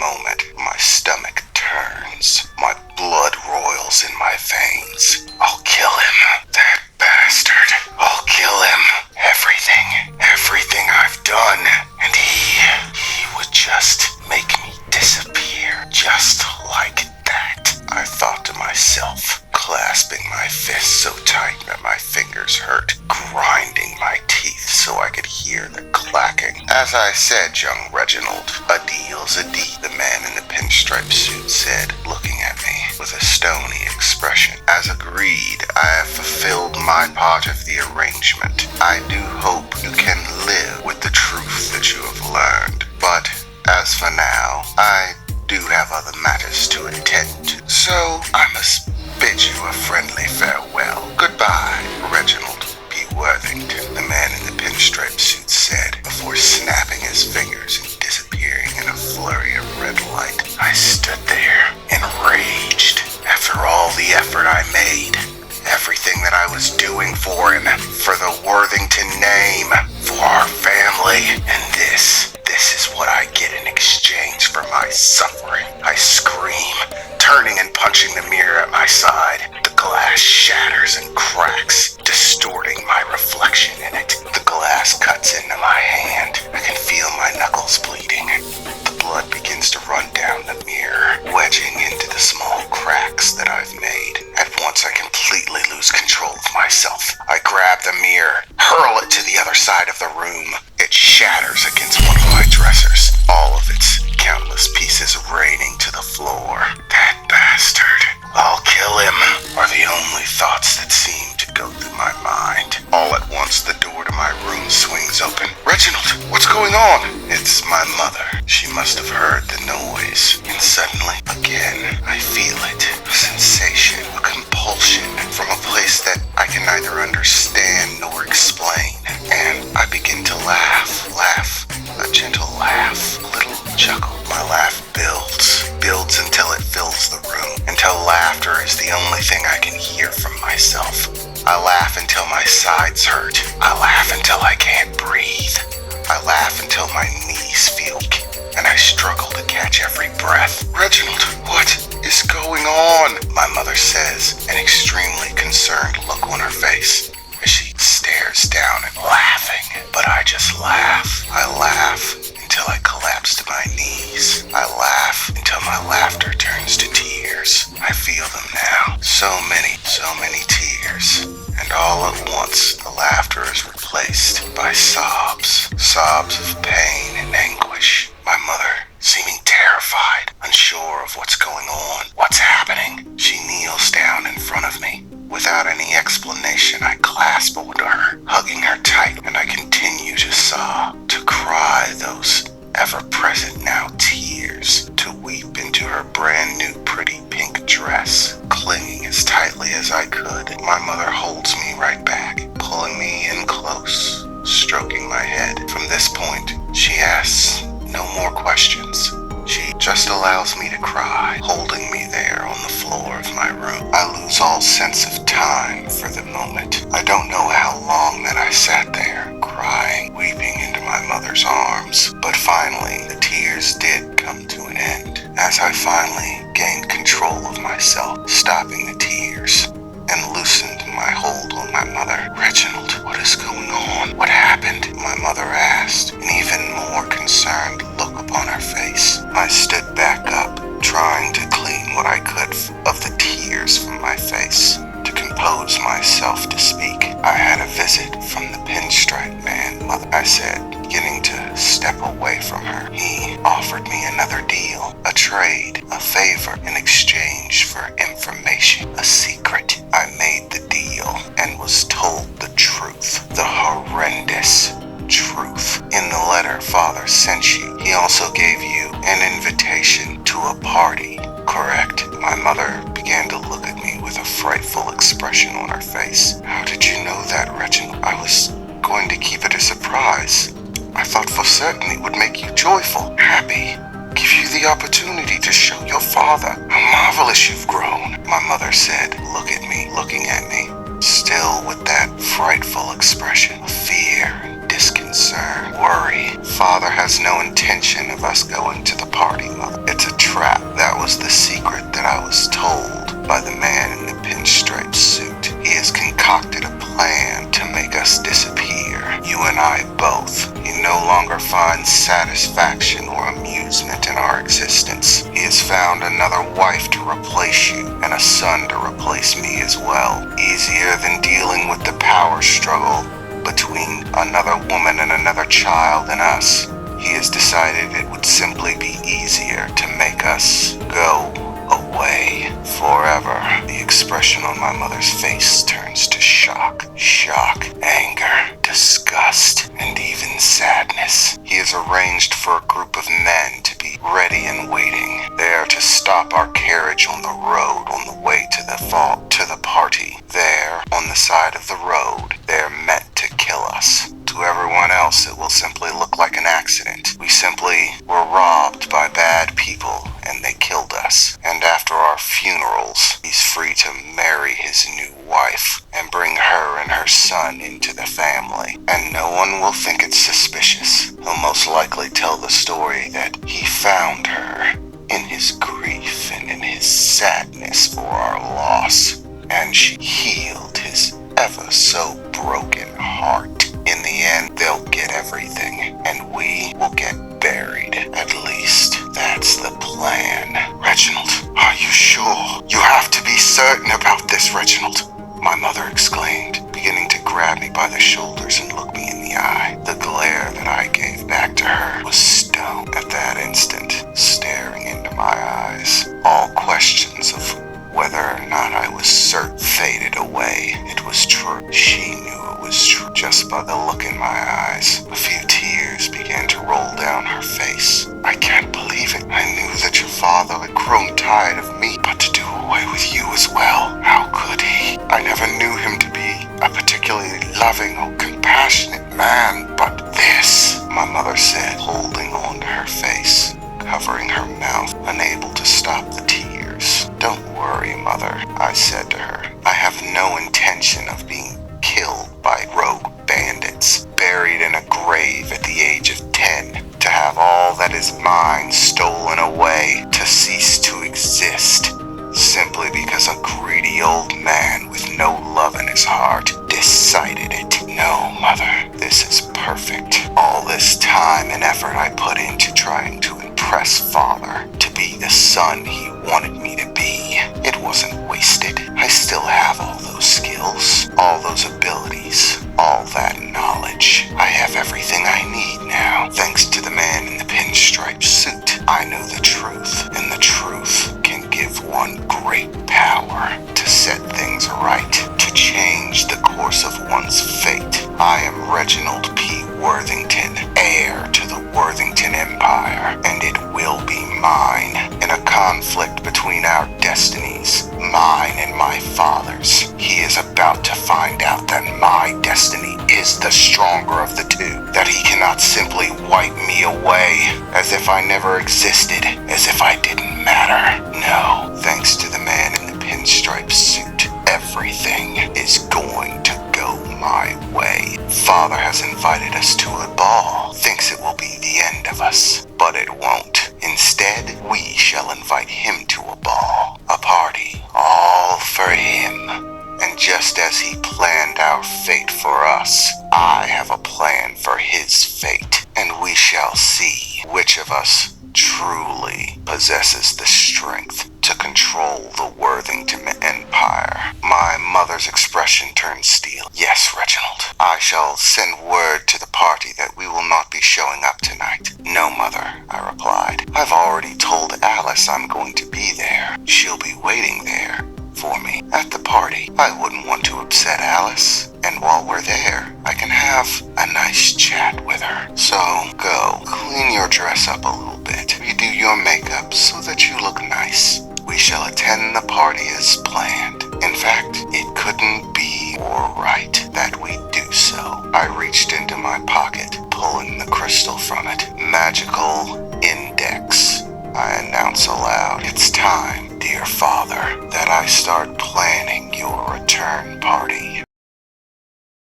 moment, my stomach turns. My blood roils in my veins. I'll kill him. That bastard. I'll kill him. Everything I've done. And he would just make me disappear. Just like that. I thought to myself, clasping my fists so tight that my fingers hurt, grinding my teeth so I could hear the clacking. As I said, young Reginald, a deal's a deal, the man in the pinstripe suit said, looking at me with a stony expression. As agreed, I have fulfilled my part of the arrangement. I do hope you can live with the truth that you have learned. But as for now, I do have other matters to attend to, so I must bid you a friendly farewell. Goodbye, Reginald P. Worthington, the man in the pinstripe suit said, before snapping his fingers and disappearing in a flurry of red light. I stood there, enraged. After all the effort I made, everything that I was doing for him, for the Worthington name, for our family, and this is what I get in exchange for my suffering. I scream, turning and punching the mirror at my side. The glass shatters and cracks, distorting my reflection in it. The glass cuts into my hand. I can feel my knuckles bleeding. The blood begins to run down the mirror, wedging into the small cracks that I've made. At once I completely lose control of myself. I grab the mirror, hurl it to the other side of the room. It shatters against one of my dressers, all of its countless pieces raining to the floor. That bastard, I'll kill him, are the only thoughts that seem to go through my mind. All at once, the door to my room swings open. Reginald, what's going on? It's my mother. She must have heard the noise. And suddenly, again, I feel it. A sensation, a compulsion from a place that I can neither understand nor explain. And I begin to laugh. A gentle laugh, a little chuckle. My laugh builds until it fills the room, until laughter is the only thing I can hear from myself. I laugh until my sides hurt. I laugh until I can't breathe. I laugh until my knees feel weak, and I struggle to catch every breath. Reginald, what is going on? My mother says, an extremely concerned look on her face, as she stares down and laughing. But I just laugh. I laugh until I collapse to my knees. I laugh until my laughter turns to tears. I feel them now. So many tears. And all at once, the laughter is replaced by sobs. Sobs of pain and anguish. My mother, seeming terrified, unsure of what's going on, what's happening. She kneels down in front of me. Without any explanation, I clasp onto her, hugging her tight, and I continue to sob, to cry those ever-present now tears, to weep into her brand new pretty pink dress, clinging as tightly as I could. My mother holds me right back, pulling me in close, stroking my head. From this point, she asks no more questions. She just allows me to cry, holding me there on the floor of my room. I lose all sense of time for the moment. I don't know how long that I sat there, crying, weeping into my mother's arms. But finally, the tears did come to an end, as I finally gained control of myself, stopping the tears, and loosened my hold on my mother. Reginald, what is going on? What happened? My mother asked, an even more concerned look upon her face. I stood back up, trying to clean what I could of the tears from my face, to compose myself to speak. I had a visit from the pinstripe man, mother, I said, beginning to step away from her. He offered me another deal, a trade, a favor in exchange for information, a secret. I made the deal and was told the truth, the horrendous truth. In the letter Father sent you, he also gave you an invitation to a party, correct? My mother began to look at me with a frightful expression on her face. How did you know that, Reginald? I was going to keep it a surprise. I thought for certain it would make you joyful, happy, give you the opportunity to show your father how marvelous you've grown. My mother said, looking at me, still with that frightful expression of fear and disconcern, worry. Father has no intention of us going to the party, Mother. It's longer finds satisfaction or amusement in our existence. He has found another wife to replace you, and a son to replace me as well. Easier than dealing with the power struggle between another woman and another child and us. He has decided it would simply be easier to make us go away forever. The expression on my mother's face turns to shock, anger, disgust, and even sadness. He has arranged for a group of men to be ready and waiting. They are to stop our carriage on the road on the way to the party. There, on the side of the road, they are meant to kill us. To everyone else, it will simply look like an accident. We simply were robbed by bad people, and they killed us. And after our funerals, he's free to marry his new wife and bring her and her son into the family. And no one will think it's suspicious. He'll most likely tell the story that he found her in his grief and in his sadness for our loss, and she healed his ever so broken heart. In the end, they'll get everything, and we will get buried. At least, that's the plan. Reginald, are you sure? You have to be certain about this, Reginald, my mother exclaimed, beginning to grab me by the shoulders and look me in the eye. The glare that I gave back to her was stone. At that instant, staring into my eyes, all questions of whether or not I was certain faded away. It was true. She knew it was true just by the look in my eyes. A few tears began to roll down her face. I can't believe it. I knew that your father had grown tired of me, but to do away with you as well, how could he? I never knew him to be a particularly loving or compassionate man, but this, my mother said, holding on to her face, covering her mouth, unable to stop the tears. Don't worry, Mother, I said to her. I have no intention of being killed by rogue bandits, buried in a grave at the age of 10, to have all that is mine stolen away, to cease to exist, simply because a greedy old man with no love in his heart decided it. No, Mother, this is perfect. All this time and effort I put into trying to impress Father to be the son he wanted me to be, it wasn't wasted. I still have all those skills, all those abilities, all that knowledge. I have everything I need now, thanks to the man in the pinstripe suit. I know the truth, and the truth can give one great power to set things right, to change the course of one's fate. I am Reginald P. Worthington, heir to the Worthington Empire, and it will be mine. In a conflict between our destinies, mine and my father's, he is about to find out that my destiny is the stronger of the two, that he cannot simply wipe me away as if I never existed, as if I didn't matter. No, thanks to the man in the pinstripe suit, everything is going to go my way. Father has invited us to a ball, thinks it will be the end of us, but it won't. Instead, we shall invite him to a ball, a party, all for him. And just as he planned our fate for us, I have a plan for his fate, and we shall see which of us truly possesses the strength to control the Worthington Empire. My mother's expression turned steel. Yes, Reginald, I shall send word to the party that we will not be showing up tonight. No, Mother, I replied. I've already told Alice I'm going to be there. She'll be waiting there for me at the party. I wouldn't want to upset Alice, and while we're there, I can have a nice chat with her. So go, clean your dress up a little bit, redo your makeup so that you look nice. We shall attend the party as planned. In fact, it couldn't be more right that we do so. I reached into my pocket, pulling the crystal from it. Magical index. I announce aloud, it's time, dear Father, that I start planning your return party.